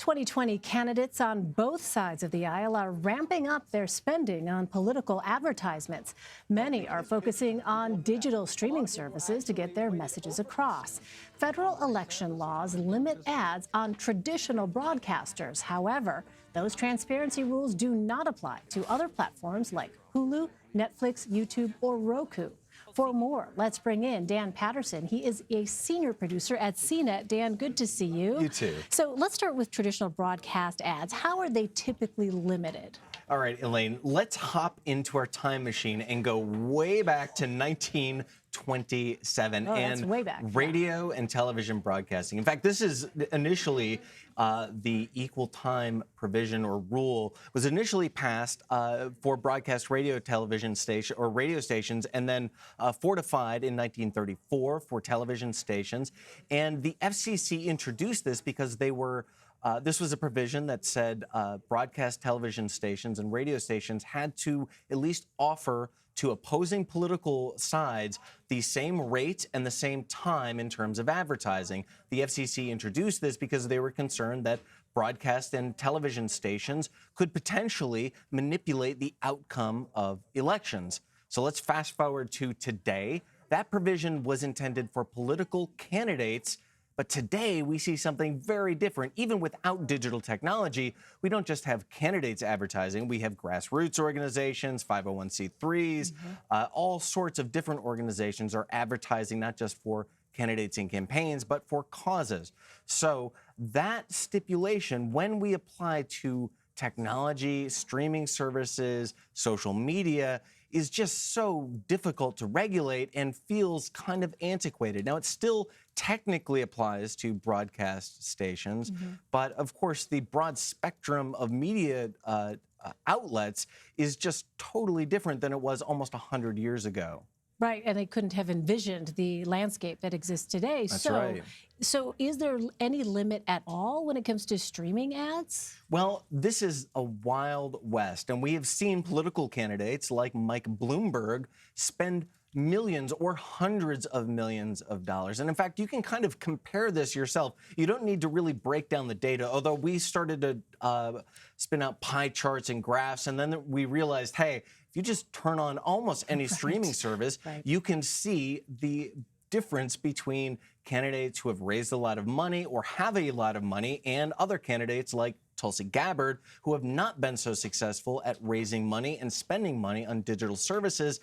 2020 candidates on both sides of the aisle are ramping up their spending on political advertisements. Many are focusing on digital streaming services to get their messages across. Federal election laws limit ads on traditional broadcasters. However, those transparency rules do not apply to other platforms like Hulu, Netflix, YouTube, or Roku. For more, let's bring in Dan Patterson. He is a senior producer at CNET. Dan, good to see you. You too. So let's start with traditional broadcast ads. How are they typically limited? All right, Elaine, let's hop into our time machine and go way back to 1927 that's way back. Radio and television broadcasting. In fact, this is initially the equal time provision or rule was initially passed for broadcast radio stations and then fortified in 1934 for television stations. And the FCC introduced this because they were this was a provision that said broadcast television stations and radio stations had to at least offer to opposing political sides the same rate and the same time in terms of advertising. The FCC introduced this because they were concerned that broadcast and television stations could potentially manipulate the outcome of elections. So let's fast forward to today. That provision was intended for political candidates. But today, we see something very different. Even without digital technology, we don't just have candidates advertising. We have grassroots organizations, 501c3s, all sorts of different organizations are advertising not just for candidates and campaigns, but for causes. So that stipulation, when we apply to technology, streaming services, social media, is just so difficult to regulate and feels kind of antiquated. Now, it still technically applies to broadcast stations, but of course, the broad spectrum of media outlets is just totally different than it was almost 100 years ago. Right, and they couldn't have envisioned the landscape that exists today. That's right. So is there any limit at all when it comes to streaming ads? Well, this is a wild west, and we have seen political candidates like Mike Bloomberg spend millions or hundreds of millions of dollars. And in fact, you can kind of compare this yourself. You don't need to really break down the data, although we started to spin out pie charts and graphs, and then we realized, hey, if you just turn on almost any streaming service, you can see the difference between candidates who have raised a lot of money or have a lot of money and other candidates like Tulsi Gabbard, who have not been so successful at raising money and spending money on digital services.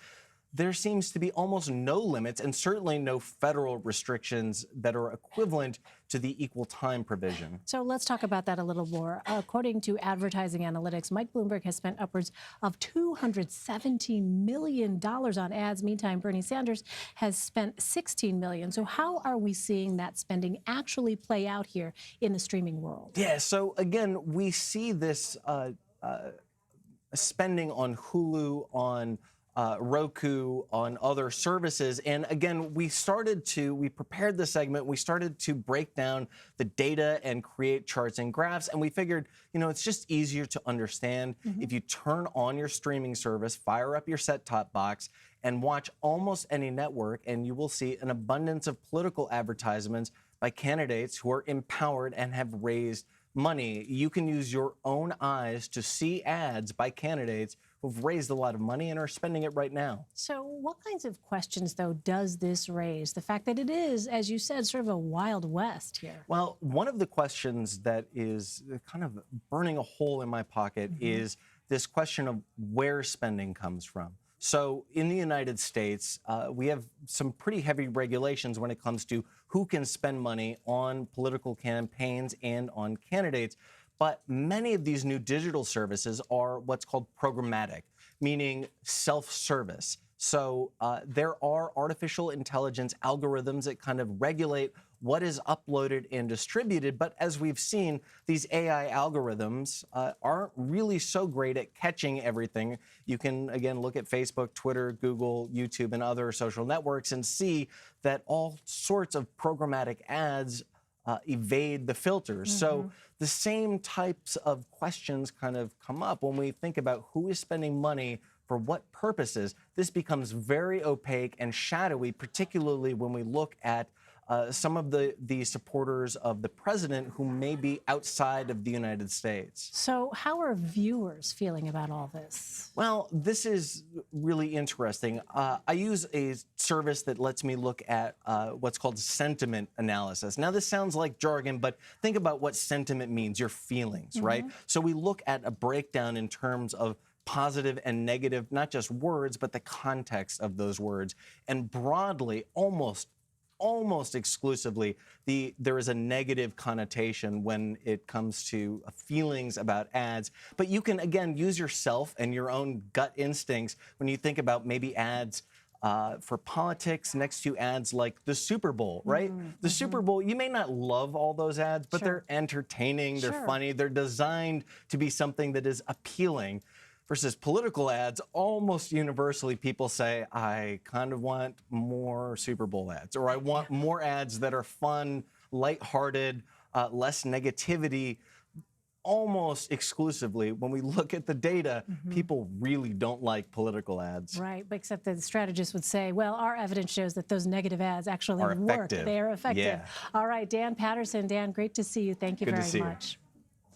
There seems to be almost no limits and certainly no federal restrictions that are equivalent to the equal time provision. So let's talk about that a little more. According to advertising analytics, Mike Bloomberg has spent upwards of $217 million on ads. Meantime, Bernie Sanders has spent $16 million. So how are we seeing that spending actually play out here in the streaming world? Yeah, so again, we see this spending on Hulu, on Roku, on other services. And again, we prepared the segment, we started to break down the data and create charts and graphs. And we figured, it's just easier to understand if you turn on your streaming service, fire up your set-top box, and watch almost any network, and you will see an abundance of political advertisements by candidates who are empowered and have raised money. You can use your own eyes to see ads by candidates who've raised a lot of money and are spending it right now. So what kinds of questions, though, does this raise? The fact that it is, as you said, sort of a wild west here. Well, one of the questions that is kind of burning a hole in my pocket is this question of where spending comes from. So in the United States, we have some pretty heavy regulations when it comes to who can spend money on political campaigns and on candidates. But many of these new digital services are what's called programmatic, meaning self-service. So there are artificial intelligence algorithms that kind of regulate what is uploaded and distributed. But as we've seen, these AI algorithms aren't really so great at catching everything. You can, again, look at Facebook, Twitter, Google, YouTube, and other social networks and see that all sorts of programmatic ads evade the filters. So the same types of questions kind of come up when we think about who is spending money for what purposes. This becomes very opaque and shadowy, particularly when we look at some of the supporters of the president who may be outside of the United States. So how are viewers feeling about all this? Well, this is really interesting. I use a service that lets me look at what's called sentiment analysis. Now, this sounds like jargon, but think about what sentiment means, your feelings, right? So we look at a breakdown in terms of positive and negative, not just words, but the context of those words. And broadly, almost exclusively, there is a negative connotation when it comes to feelings about ads. But you can, again, use yourself and your own gut instincts when you think about maybe ads for politics next to ads like the Super Bowl, right? The Super Bowl, you may not love all those ads, but they're entertaining, they're funny, they're designed to be something that is appealing. Versus political ads, almost universally people say, I kind of want more Super Bowl ads, or I want more ads that are fun, lighthearted, less negativity. Almost exclusively, when we look at the data, people really don't like political ads. Right, but except that the strategist would say, well, our evidence shows that those negative ads actually work. They are effective. Yeah. All right, Dan Patterson. Dan, great to see you. Thank you Good to very see much. you.